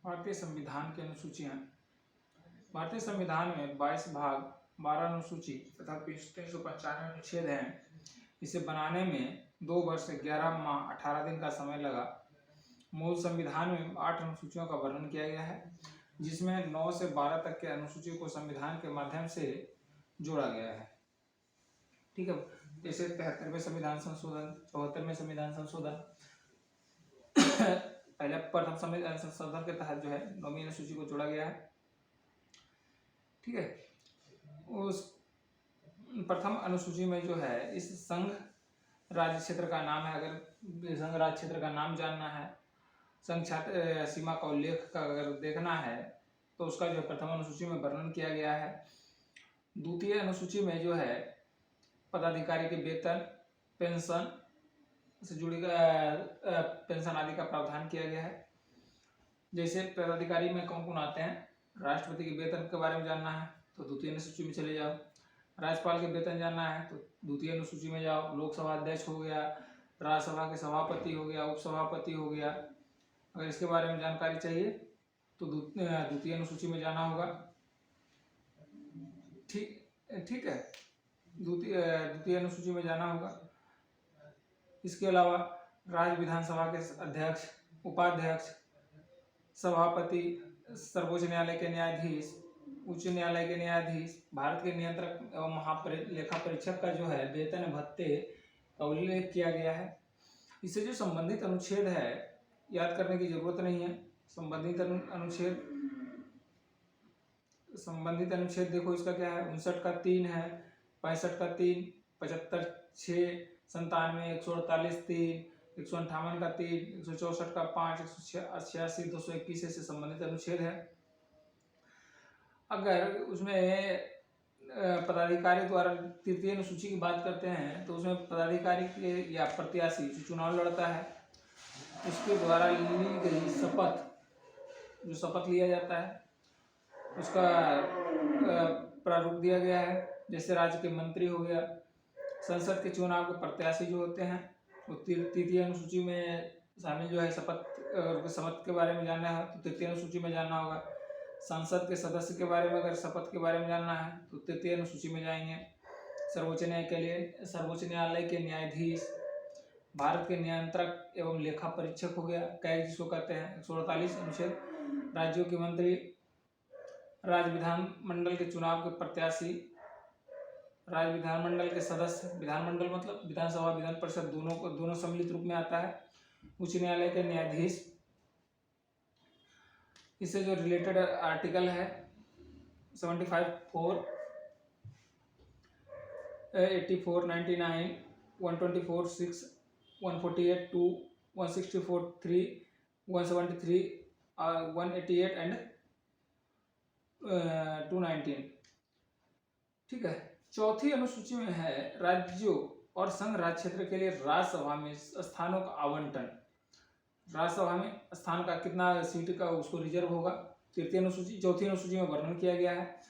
भारतीय संविधान की अनुसूचियाँ। भारतीय संविधान में 22 भाग, 12 अनुसूची तथा 395 अनुच्छेद हैं। इसे बनाने में 2 वर्ष 11 माह 18 दिन का समय लगा। मूल संविधान में 8 अनुसूचियों का वर्णन किया गया है, जिसमें 9 से 12 तक के अनुसूचियों को संविधान के माध्यम से जोड़ा गया है। ठीक है, जैसे 73वें संविधान संशोधन, 74वें संविधान संशोधन। पहले प्रथम संविधान संशोधन के तहत जो है 9वीं अनुसूची को जोड़ा गया है। ठीक है, उस प्रथम अनुसूची में जो है इस संघ राज्य क्षेत्र का नाम है। अगर संघ राज्य क्षेत्र का नाम जानना है, संघ क्षेत्र सीमा का उल्लेख का अगर देखना है तो उसका जो प्रथम अनुसूची में वर्णन किया गया है। द्वितीय अनुसूची में जो है पदाधिकारी के वेतन, पेंशन से जुड़ी पेंशन आदि का प्रावधान किया गया है। जैसे पदाधिकारी में कौन कौन आते हैं, राष्ट्रपति के वेतन के बारे में जानना है तो द्वितीय अनुसूची में चले जाओ। राज्यपाल के वेतन जानना है तो द्वितीय अनुसूची में जाओ। लोकसभा अध्यक्ष हो गया, राज्यसभा के सभापति हो गया, उपसभापति हो गया, अगर इसके बारे में जानकारी चाहिए तो द्वितीय अनुसूची में जाना होगा। ठीक है, द्वितीय अनुसूची में जाना होगा। इसके अलावा राज्य विधानसभा के अध्यक्ष, उपाध्यक्ष, सभापति, सर्वोच्च न्यायालय के न्यायाधीश, उच्च न्यायालय के न्यायाधीश, भारत के नियंत्रक एवं लेखा परीक्षक का जो है वेतन भत्ते का उल्लेख किया गया है। इससे जो संबंधित अनुच्छेद है याद करने की जरूरत नहीं है। संबंधित अनुच्छेद देखो, इसका क्या है, 59 का 3 है, 65 का 3, 75 6, 97 148 3, 158 का 3, 164 का 5, 186 221 से संबंधित अनुच्छेद है। अगर उसमें पदाधिकारी द्वारा तृतीय अनुसूची की बात करते हैं तो उसमें पदाधिकारी के या प्रत्याशी जो चुनाव लड़ता है उसके द्वारा ली गई शपथ, जो शपथ लिया जाता है उसका प्रारूप दिया गया है। जैसे राज्य के मंत्री हो गया, संसद के चुनाव के प्रत्याशी जो होते हैं वो तृतीय अनुसूची में शामिल जो है। शपथ के बारे में जानना है तो तृतीय अनुसूची में जानना होगा। संसद के सदस्य के बारे में अगर शपथ के बारे में जानना है तो तृतीय अनुसूची में जाएंगे। सर्वोच्च न्यायालय के न्यायाधीश, भारत के नियंत्रक एवं लेखा परीक्षक हो गया, कैग जिसको कहते हैं, 148 अनुच्छेद। राज्यों के मंत्री, राज्य विधानमंडल के चुनाव के प्रत्याशी, राज्य विधानमंडल के सदस्य, विधानमंडल मतलब विधानसभा विधान परिषद दोनों सम्मिलित रूप में आता है। उच्च न्यायालय के न्यायाधीश। इससे जो रिलेटेड आर्टिकल है 75(4), 84, 99, 124, 6, 148, 2, 164, 3, 173, 188 एंड 219। ठीक है, चौथी अनुसूची में है राज्यों और संघ राज्य क्षेत्र के लिए राज्यसभा में स्थानों का आवंटन। राज्यसभा में स्थान का कितना सीट का उसको रिजर्व होगा, चौथी अनुसूची में वर्णन किया गया है।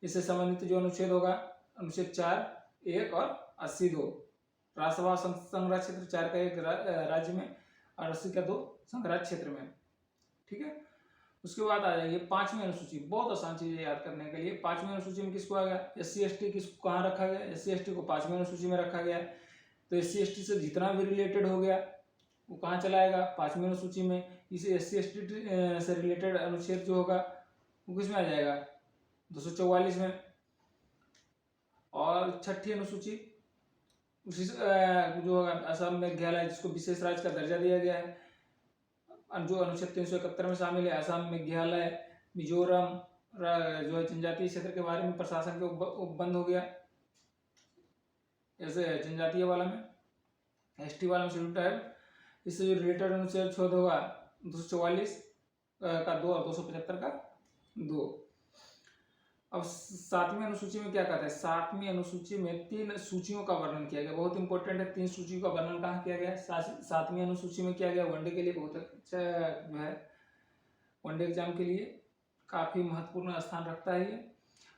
इससे संबंधित जो अनुच्छेद होगा, अनुच्छेद 4, 1 और 82। राज्यसभा संघ राज्य क्षेत्र 4 का 1 राज्य में और 80 का 2 संघ राज्य क्षेत्र में। ठीक है, उसके बाद आ जाइए 5वीं अनुसूची। बहुत आसान चीज है याद करने के लिए। 5वीं अनुसूची में किसको आ गया, SC/ST किसको कहाँ रखा गया, SC/ST को 5वीं अनुसूची में रखा गया है। तो SC/ST से जितना भी रिलेटेड हो गया वो कहाँ चला आएगा, 5वीं अनुसूची में। इसे SC/ST से रिलेटेड अनुच्छेद जो होगा वो किस में आ जाएगा, 244 में। और 6ठी अनुसूची उसी जो होगा असम मेघालय, जिसको विशेष राज्य का दर्जा दिया गया है, जो अनुच्छेद 371 में शामिल है। असम, मेघालय, मिजोरम जो है जनजातीय क्षेत्र के बारे में प्रशासन के उपबंध हो गया। जैसे जनजातीय वाला में, ST वाला में शेड्यूल ट्राइब। इससे जो रिलेटेड अनुच्छेद छोड़ होगा 244 का 2 और 275 का 2। अब 7वीं अनुसूची में क्या कहता है, 7वीं अनुसूची में 3 सूचियों का वर्णन किया गया। बहुत इंपॉर्टेंट है, 3 सूचियों का वर्णन कहाँ किया गया है, 7वीं अनुसूची में किया गया। वनडे के लिए बहुत अच्छा जो है, वनडे एग्जाम के लिए काफी महत्वपूर्ण स्थान रखता है ये।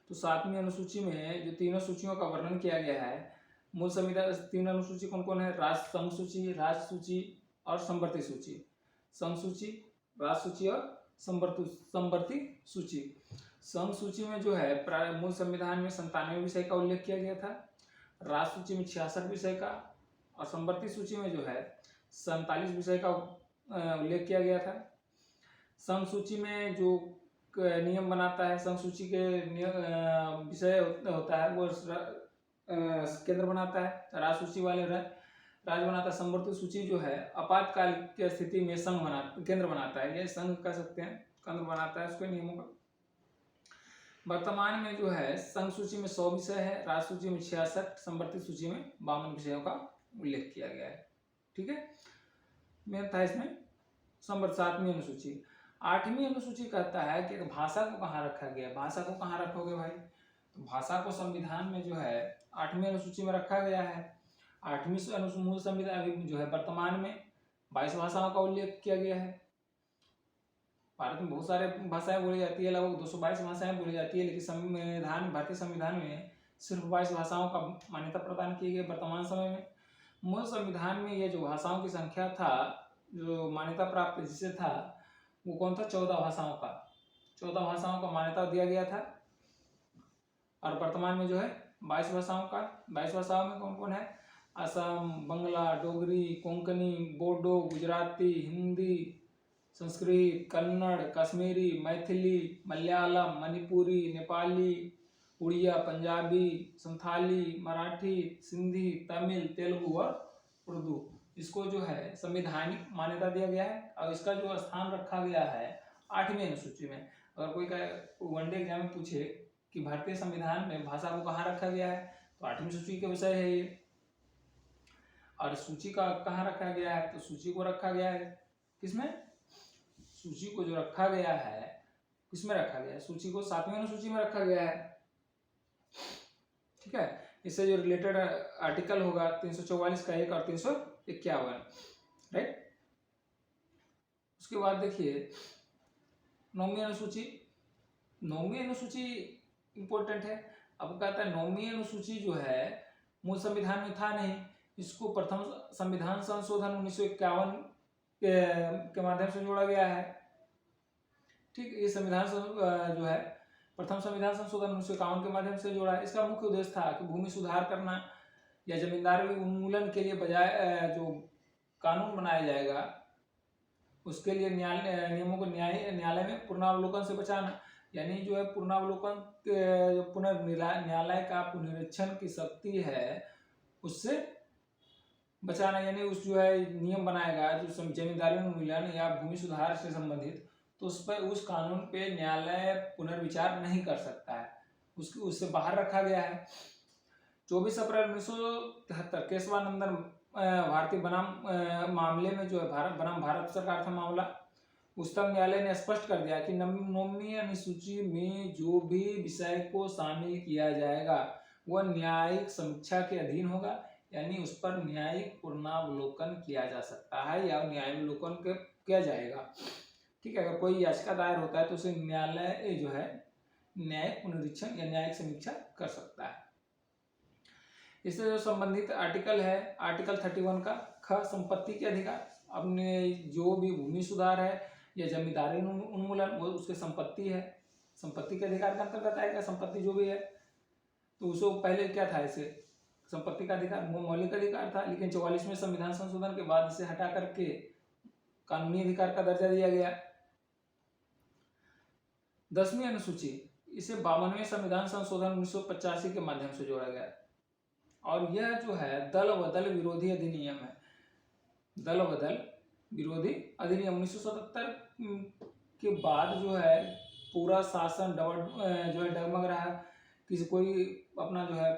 तो 7वीं अनुसूची में जो 3 सूचियों का वर्णन किया गया है, मूल संविधान 3 अनुसूची कौन कौन है, संघ सूची, राज्य सूची और संवर्ती सूची। संघ सूची, राज्य सूची और समवर्ती सूची। संघ सूची में जो है मूल संविधान में 97 विषय का उल्लेख किया गया था, राष्ट्र सूची में 66 विषय का, और समवर्ती सूची में जो है 47 विषय का उल्लेख किया गया था। संघ सूची में जो नियम बनाता है, संघ सूची के विषय होता है वो केंद्र बनाता है, राष्ट्र सूची वाले राज्य बनाता है। समवर्ती सूची जो है आपातकाल की स्थिति में केंद्र बनाता है, ये संघ कह सकते हैं, केंद्र बनाता है उसके नियमों का। वर्तमान में जो है संघ सूची में 100 विषय है, राष्ट्र सूची में 66, समवर्ती सूची में 52 विषयों का उल्लेख किया गया है। ठीक है, मेन था इसमें 7वीं अनुसूची। 8वीं अनुसूची कहता है कि भाषा को कहाँ रखा गया। भाषा को कहाँ रखोगे भाई, तो भाषा को संविधान में जो है 8वीं अनुसूची में रखा गया है। 8वीं मूल संविधान जो है वर्तमान में 22 भाषाओं का उल्लेख किया गया है। भारत में बहुत सारे भाषाएं बोली जाती है, लगभग 222 भाषाएं बोली जाती है, लेकिन भारतीय संविधान में सिर्फ 22 भाषाओं का मान्यता प्रदान की गई वर्तमान समय में। मूल संविधान में ये जो भाषाओं की संख्या था, जो मान्यता प्राप्त जिसे था, वो कौन था, 14 भाषाओं का। 14 भाषाओं का मान्यता दिया गया था, और वर्तमान में जो है 22 भाषाओं का। 22 भाषाओं में कौन कौन है, असम, बंगला, डोगरी, कोंकणी, बोडो, गुजराती, हिंदी, संस्कृत, कन्नड़, कश्मीरी, मैथिली, मलयालम, मणिपुरी, नेपाली, उड़िया, पंजाबी, संथाली, मराठी, सिंधी, तमिल, तेलुगु और उर्दू। इसको जो है संवैधानिक मान्यता दिया गया है, और इसका जो स्थान रखा गया है 8वीं अनुसूची में। अगर कोई वनडे एग्जाम में पूछे कि भारतीय संविधान में भाषा को कहाँ रखा गया है, तो 8वीं सूची का विषय है ये। और सूची का कहाँ रखा गया है, तो सूची को रखा गया है किसमें, सूची को जो रखा गया है किसमें रखा गया है, सूची को 7वीं अनुसूची में रखा गया है। ठीक है, इससे जो रिलेटेड आर्टिकल होगा 344 का 1 और 351, राइट। उसके बाद देखिए 9वीं अनुसूची। 9वीं अनुसूची इंपॉर्टेंट है। अब कहता है 9वीं अनुसूची जो है मूल संविधान में था नहीं, इसको प्रथम संविधान संशोधन 1951 के माध्यम से जोड़ा गया है। ठीक, ये संविधान जो है प्रथम संविधान संशोधन 1951 के माध्यम से जोड़ा है। इसका मुख्य उद्देश्य था कि भूमि सुधार करना या जमींदारी उन्मूलन के लिए बजाय जो कानून बनाया जाएगा उसके लिए नियमों को न्यायालय में पुनरावलोकन से बचाना, यानी जो है पुनरावलोकन न्यायालय का पुनरीक्षण की शक्ति है उससे बचाना, यानी उस जो है नियम बनाएगा जो जमींदारी उन्मूलन या भूमि सुधार से संबंधित, तो उस पर उस कानून पे न्यायालय पुनर्विचार नहीं कर सकता है, उससे बाहर रखा गया है। 24 अप्रैल 1973 केशवानंदन भारतीय बनाम मामले में जो है बनाम भारत सरकार था मामला, उच्चतम न्यायालय ने स्पष्ट कर दिया कि 9वीं अनुसूची में जो भी विषय को शामिल किया जाएगा वह न्यायिक समीक्षा के अधीन होगा, यानी उस पर न्यायिक पुनरावलोकन किया जा सकता है या न्यायावलोकन किया जाएगा। ठीक है, अगर कोई याचिका दायर होता है तो उसे न्यायालय जो है न्यायिक पुनरीक्षण या न्यायिक समीक्षा कर सकता है। इससे जो संबंधित आर्टिकल है आर्टिकल 31 का ख संपत्ति के अधिकार। अपने जो भी भूमि सुधार है या जमींदारी उन्मूलन वो उसके संपत्ति है, संपत्ति के अधिकार के अंतर्गत आएगा। संपत्ति जो भी है तो उसको पहले क्या था, इसे संपत्ति का अधिकार वो मौलिक अधिकार था, लेकिन 44वें संविधान संशोधन के बाद इसे हटा करके कानूनी अधिकार का दर्जा दिया गया। 10वीं अनुसूची, इसे 52वें संविधान संशोधन 1985 के माध्यम से जोड़ा गया, और यह जो है दल बदल विरोधी अधिनियम है। दल बदल विरोधी अधिनियम 1977 के बाद जो है पूरा शासन जो है डगमग रहा। किसी कोई अपना जो है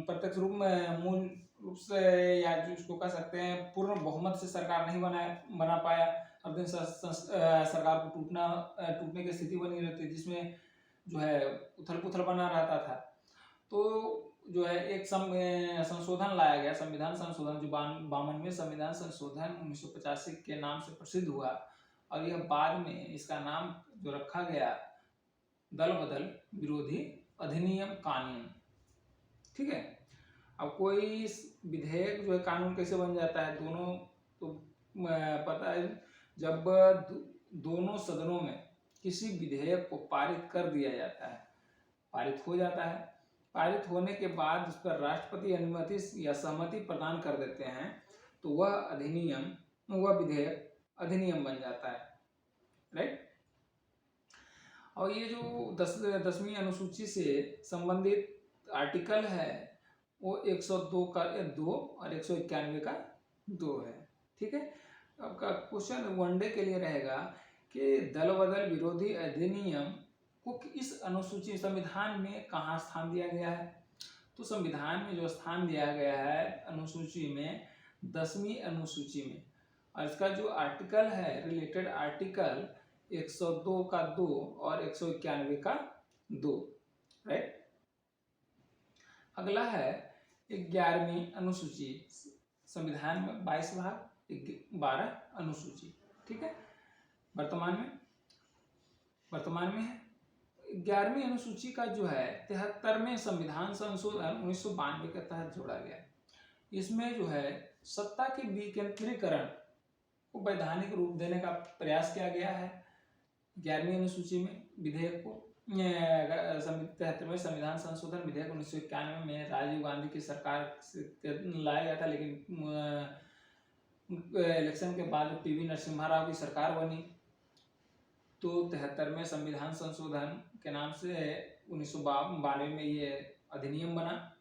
प्रत्यक्ष रूप में मूल रूप से या जो उसको कह सकते हैं पूर्ण बहुमत से सरकार नहीं बना पाया। अब दिन सरकार को टूटने की स्थिति बनी रहती, जिसमें जो है उथल पुथल बना रहता था। तो जो है एक संशोधन लाया गया, संविधान संशोधन, जो 52वें संविधान संशोधन 1985 के नाम से प्रसिद्ध हुआ, और यह बाद में इसका नाम जो रखा गया दल बदल विरोधी अधिनियम कानून। ठीक है, अब कोई विधेयक जो है कानून कैसे बन जाता है, दोनों तो पता है, जब दोनों सदनों में किसी विधेयक को पारित कर दिया जाता है, पारित हो जाता है, पारित होने के बाद उस पर राष्ट्रपति अनुमति या सहमति प्रदान कर देते हैं, तो वह अधिनियम, वह विधेयक अधिनियम बन जाता है, राइट। और ये जो 10वीं अनुसूची से संबंधित आर्टिकल है वो 102 का 2 और 191 का 2 है, ठीक है। आपका क्वेश्चन वनडे के लिए रहेगा कि दल बदल विरोधी अधिनियम को इस अनुसूची संविधान में कहाँ स्थान दिया गया है। तो संविधान में जो स्थान दिया गया है अनुसूची में 10वीं अनुसूची में, और इसका जो आर्टिकल है रिलेटेड आर्टिकल 102 का 2 और 191 का 2, राइट। अगला है 11वीं अनुसूची, संविधान में 22 भाग 12 अनुसूची, ठीक है। वर्तमान में है 11वीं अनुसूची का जो है 73वें संविधान संशोधन 1992 के तहत जोड़ा गया। इसमें जो है सत्ता के विकेंद्रीकरण को वैधानिक रूप देने का प्रयास किया गया है। 11वीं अनुसूची में विधेयक को 73वें संविधान संशोधन विधेयक 1991 में राजीव गांधी की सरकार से लाया गया था, लेकिन इलेक्शन के बाद पीवी नरसिम्हा राव की सरकार बनी तो 73वें संविधान संशोधन के नाम से 1992 में ये अधिनियम बना।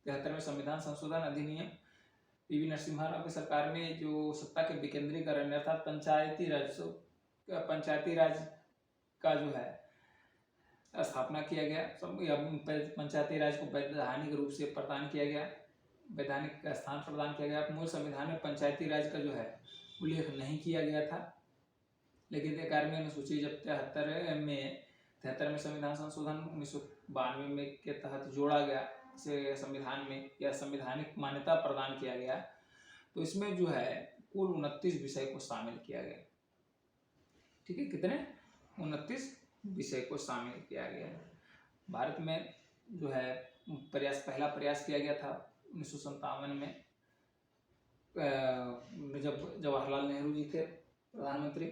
73वें संविधान संशोधन अधिनियम पीवी नरसिम्हा राव की सरकार में जो सत्ता के विकेंद्रीकरण अर्थात पंचायती राज का जो है स्थापना किया गया। पंचायती राज को वैधानिक रूप से प्रदान किया गया, वैधानिक स्थान प्रदान किया गया। मूल संविधान में पंचायती राज का जो है उल्लेख नहीं किया गया था, लेकिन 11वीं अनुसूची जब 73वें संविधान संशोधन 1992 में के तहत जोड़ा गया, इसे संविधान में या संवैधानिक मान्यता प्रदान किया गया, तो इसमें जो है कुल 29 विषय को शामिल किया गया, ठीक है। कितने? 29 विषय को शामिल किया गया। भारत में जो है पहला प्रयास किया गया था 1957 में, जब जवाहरलाल नेहरू जी थे प्रधानमंत्री,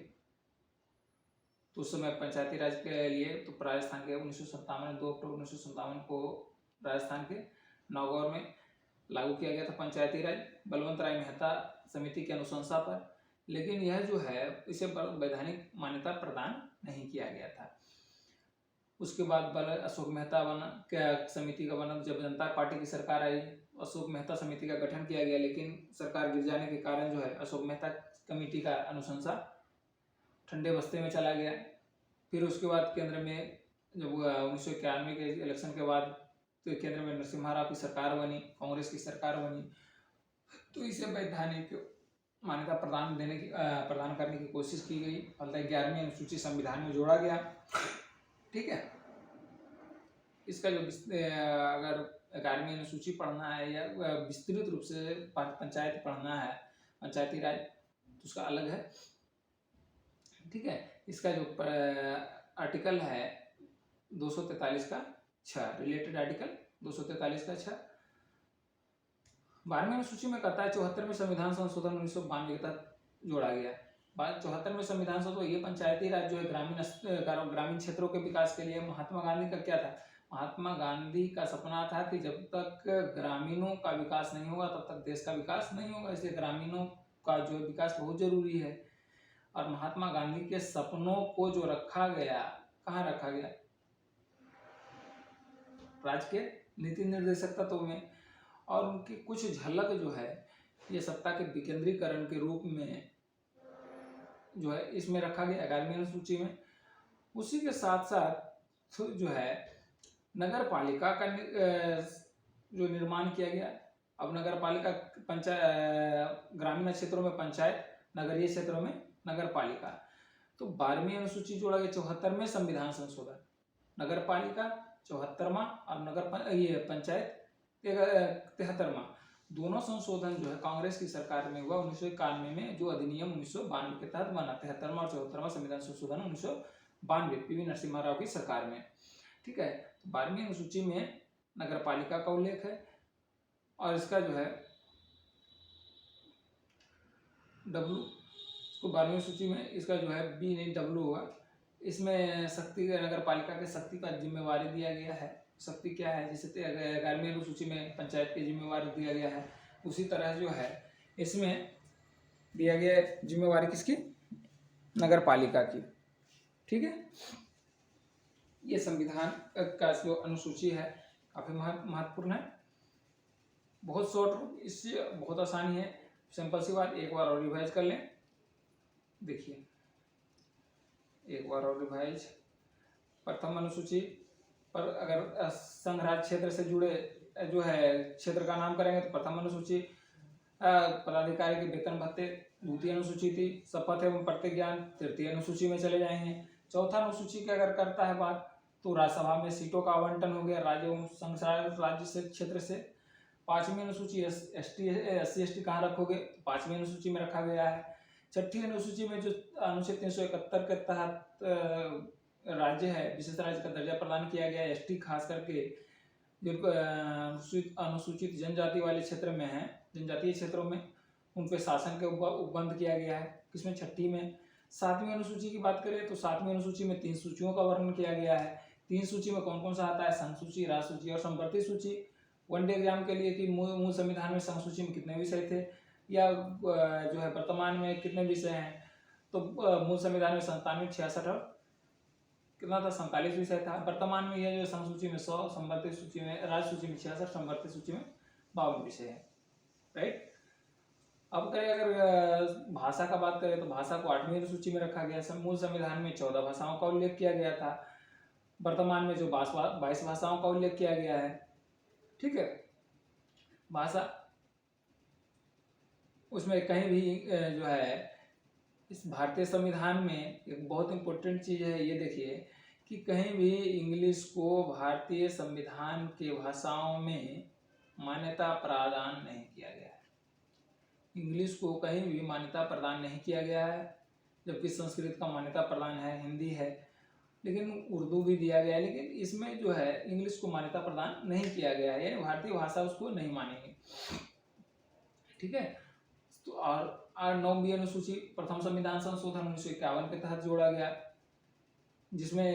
तो उस समय पंचायती राज के लिए तो राजस्थान के 1957 2 अक्टूबर 1957 को राजस्थान के नागौर में लागू किया गया था पंचायती राज बलवंत राय मेहता समिति की अनुशंसा पर, लेकिन यह जो है इसे वैधानिक मान्यता प्रदान नहीं किया गया था। उसके बाद अशोक मेहता समिति का बना। जब जनता पार्टी की सरकार आई, अशोक मेहता समिति का गठन किया गया, लेकिन सरकार गिर जाने के कारण जो है अशोक मेहता कमेटी का अनुशंसा ठंडे बस्ते में चला गया। फिर उसके बाद केंद्र में जब 1991 के इलेक्शन के बाद तो केंद्र में नरसिम्हा राव की सरकार बनी, कांग्रेस की सरकार बनी, तो इसे वैधानिक मान्यता प्रदान करने की कोशिश की गई। फलतः 11वीं अनुसूची संविधान में जोड़ा गया, ठीक है। इसका जो अगर 11वीं अनुसूची पढ़ना है या विस्तृत रूप से पंचायत पढ़ना है, पंचायती राज, तो उसका अलग है, ठीक है। इसका जो आर्टिकल है 243 का 6, रिलेटेड आर्टिकल 243 का 6। 12वीं अनुसूची में कहता है 74वें संविधान संशोधन 1992 के तहत जोड़ा गया। 74वें संविधान संशोधन ये पंचायती राज जो है ग्रामीण क्षेत्रों के विकास के लिए महात्मा गांधी का क्या था? महात्मा गांधी का सपना था कि जब तक ग्रामीणों का विकास नहीं होगा तब तक देश का विकास नहीं होगा, इसलिए ग्रामीणों का जो विकास बहुत जरूरी है। और महात्मा गांधी के सपनों को जो रखा गया, कहाँ रखा गया? राज्य के नीति निर्देशक तत्व में, और उनकी कुछ झलक जो है ये सत्ता के विकेंद्रीकरण के रूप में जो है इसमें रखा गया 11वीं अनुसूची में। उसी के साथ साथ जो है नगर पालिका का जो निर्माण किया गया। अब नगर पालिका ग्रामीण क्षेत्रों में पंचायत, नगरीय क्षेत्रों में नगर पालिका। तो 12वीं अनुसूची जोड़ा गया 74वें संविधान संशोधन, नगर पालिका 74वां और ये पंचायत 73वां, दोनों संशोधन जो है कांग्रेस की सरकार में हुआ 1991 में, जो अधिनियम 1992 के तहत बना। 73वां और 74वां संविधान संशोधन 1992 पीवी नरसिम्हा राव की सरकार में, ठीक है। 12वीं अनुसूची में नगर पालिका का उल्लेख है, और इसका जो है W, 12वीं सूची में इसका जो है B नहीं W होगा, इसमें शक्ति नगर पालिका के शक्ति का जिम्मेवारी दिया गया है। शक्ति क्या है, जैसे 11वीं अनुसूची में पंचायत की जिम्मेवारी दिया गया है, उसी तरह जो है इसमें दिया गया है जिम्मेवारी किसकी, नगर पालिका की। ठीक है, ये संविधान का जो अनुसूची है काफी महत्वपूर्ण है, बहुत शॉर्ट, इससे बहुत आसानी है, सिंपल सी बात। एक बार और रिवाइज कर लें, देखिए एक बार और रिवाइज। प्रथम अनुसूची पर अगर संघ राज्य क्षेत्र से जुड़े जो है क्षेत्र का नाम करेंगे तो प्रथम अनुसूची, पदाधिकारी के वेतन भत्ते द्वितीय अनुसूची थी, शपथ एवं प्रतिज्ञान तृतीय अनुसूची में चले जाएंगे। चौथा अनुसूची की अगर करता है बात तो राज्यसभा में सीटों का आवंटन हो गया राज्य एवं संघ राज्य से क्षेत्र से। पांचवी अनुसूची SC ST कहाँ रखोगे, पांचवी अनुसूची में रखा गया है। छठी अनुसूची में जो अनुच्छेद 371 के तहत राज्य है, विशेष राज्य का दर्जा प्रदान किया गया है, ST खास करके जो अनुसूचित जनजाति वाले क्षेत्र में है, जनजातीय क्षेत्रों में उन पे शासन के उपबंध किया गया है, किसमें, छठी में। सातवीं अनुसूची की बात करें तो सातवीं अनुसूची में 3 सूचियों का वर्णन किया गया है। 3 सूची में कौन कौन सा आता है, संघ सूची, राज्य सूची और संवर्ती सूची। वनडे एग्जाम के लिए कि मूल संविधान में संघ सूची में कितने विषय थे, या जो है वर्तमान में कितने विषय हैं, तो मूल संविधान में 97, 66 और कितना था, 47 विषय था। वर्तमान में यह जो संघ सूची में 100, संवर्ती सूची में, राज्य सूची में 66, संवर्ती सूची में 52 विषय है। राइट, अब करें अगर भाषा का बात करें तो भाषा को 8वीं अनुसूची में रखा गया। मूल संविधान में 14 भाषाओं का उल्लेख किया गया था, वर्तमान में जो 22 भाषाओं का उल्लेख किया गया है। ठीक है, भाषा उसमें कहीं भी जो है इस भारतीय संविधान में एक बहुत इंपॉर्टेंट चीज़ है, ये देखिए कि कहीं भी इंग्लिश को भारतीय संविधान के भाषाओं में मान्यता प्रदान नहीं किया गया है। इंग्लिश को कहीं भी मान्यता प्रदान नहीं किया गया है, जबकि संस्कृत का मान्यता प्रदान है, हिंदी है, लेकिन उर्दू भी दिया गया है, लेकिन इसमें जो है इंग्लिश को मान्यता प्रदान नहीं किया गया है, यानी भारतीय भाषा उसको नहीं मानेंगे। ठीक है, तो और 9वीं अनुसूची प्रथम संविधान संशोधन 1951 के तहत जोड़ा गया, जिसमें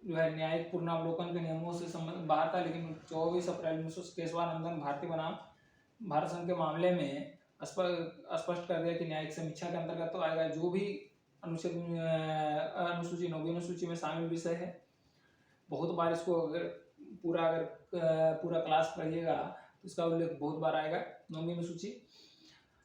जो है न्यायिक पुनरावलोकन के नियमों से संबंध बाहर था, लेकिन 24 अप्रैल 1900 केशवानंदन भारतीय बनाम भारत संघ के मामले में स्पष्ट कर दिया कि न्यायिक समीक्षा के अंतर्गत तो आएगा जो भी अनुसूची 9वीं अनुसूची में शामिल विषय है। बहुत बार इसको अगर पूरा क्लास पढ़िएगा तो इसका उल्लेख बहुत बार आएगा। 9वीं अनुसूची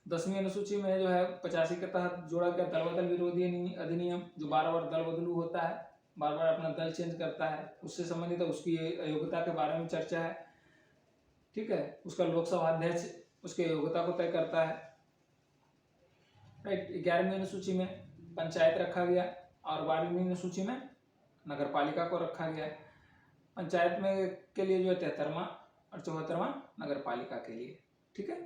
10वीं अनुसूची में जो है 85 के तहत जोड़ा गया दल बदल विरोधी अधिनियम, जो बार-बार दल बदलू होता है, बार-बार अपना दल चेंज करता है, उससे संबंधित उसकी योग्यता के बारे में चर्चा है। ठीक है, उसका लोकसभा अध्यक्ष उसके योग्यता को तय करता है। राइट, 11वीं अनुसूची में पंचायत रखा गया और 12वीं अनुसूची में नगर पालिका को रखा गया। पंचायत में के लिए जो है 73वां और 74वां नगर पालिका के लिए। ठीक है।